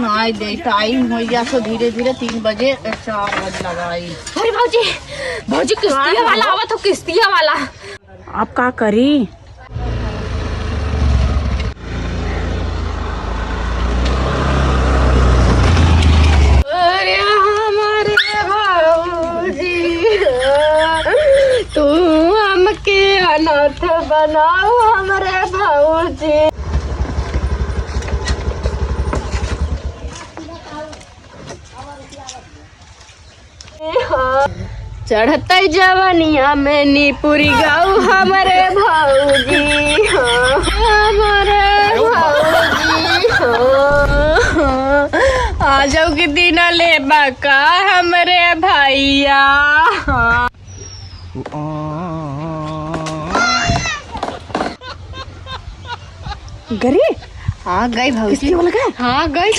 नहीं दे टाइम हो गया तो धीरे धीरे 3 बजे 4 बज लगाई। अरे भाजी भाजी किस्तिया वाला आवा तो किस्तिया वाला आप का करी। अरे हमारे भाऊजी तू हमके अनाथ बनाओ हमारे भाऊजी। चढ़ते जवनिया में नीपुरी गाँव हमारे भाऊजी हमारे भाऊजी आ जाओ कि दिन ले बका हमारे भैया। गरी आ गई भाऊजी बोल गए। हाँ गई